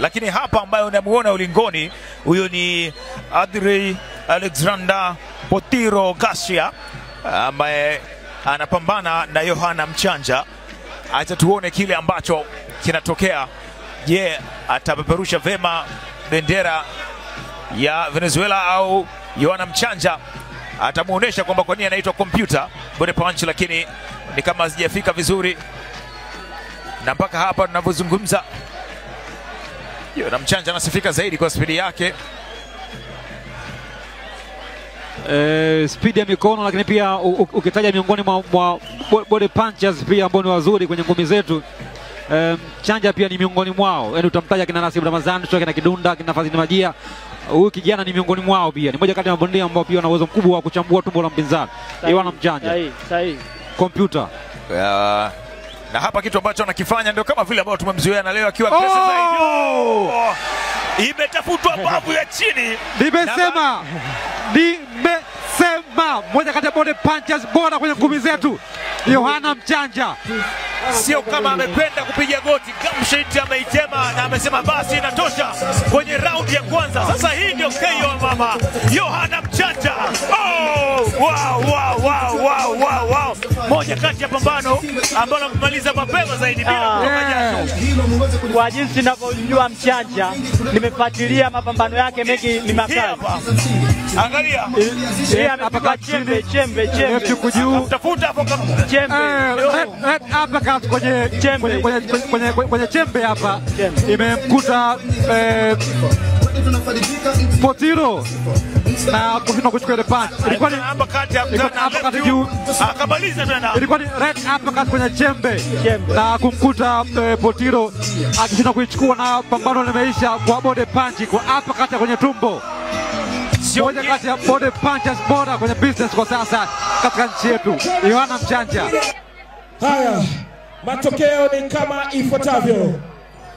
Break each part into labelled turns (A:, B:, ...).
A: lakini hapa ambayo unamuona ulingoni, huyo ni Adri Alexander Potiro Garcia ambaye anapambana na Yohana Mchanja. Acha tuone kile ambacho kinatokea. Je, atapeperusha vema bendera ya Venezuela au Yohana Mchanja atamuonesha kwamba kwa nini anaitwa computer body punch, lakini ni kama hazijafika vizuri. Na mpaka hapa tunavyozungumza Yohana Mchanja anasifika zaidi kwa spidi yake,
B: speed ya mikono, lakini pia ukitaja miongoni mwa body punchers pia ambao ni wazuri kwenye ngumi zetu, Mchanja pia ni miongoni mwao. Yaani utamtaja kina Nasib Ramadhani, kina Kidunda, kina Fadhili Majia, huyu kijana ni miongoni mwao pia. Ni moja kati ya mabondia ambao pia wana uwezo mkubwa wa kuchambua tumbo la mpinzani. Yohana Mchanja
C: sahihi
B: computer.
A: Na hapa kitu ambacho anakifanya ndio kama vile ambao tumemzoea, na leo akiwa aggressive zaidi. Imetafutwa bavu ya chini.
B: Nimesema moja kati ya body punchers bora kwenye ngumi zetu, Yohana Mchanja.
A: Sio kama amependa kupiga goti, Gamshit ameitema na amesema basi inatosha kwenye raundi ya kwanza. Sasa hii ndio KO mama, Yohana Mchanja. Wow. Moja kati ya pambano ambalo kumaliza mapema zaidi bila kutoka jasho.
C: Kwa jinsi ninavyojua Mchanja, nimefuatilia mapambano yake mengi, ni makali.
A: Angalia.
C: Hapa chembe.
A: Tafuta hapo
C: chembe.
B: Hapa kwenye chembe hapa imemkuta Potiro na kuchukua ile punch. Ilikuwa ni uppercut juu,
A: akamaliza tena.
B: Ilikuwa ni right uppercut kwenye chembe na kumkuta Potiro akishinda kuichukua, na pambano limeisha kwa body punch, kwa uppercut kwenye tumbo. Moja kati ya body punchers bora kwenye business kwa sasa katika nchi yetu, Yohana Mchanja.
D: Haya, matokeo ni kama ifuatavyo.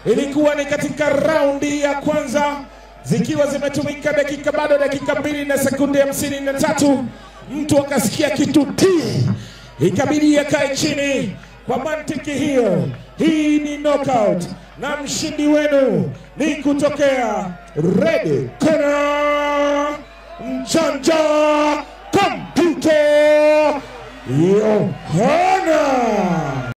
D: Ilikuwa ni katika raundi ya kwanza, zikiwa zimetumika dakika 2 na sekunde 53. Mtu akasikia kitu ikabidi akae chini. Kwa mantiki hiyo, hii ni knockout na mshindi wenu ni kutokea red corner, Mchanja Computer Yohana.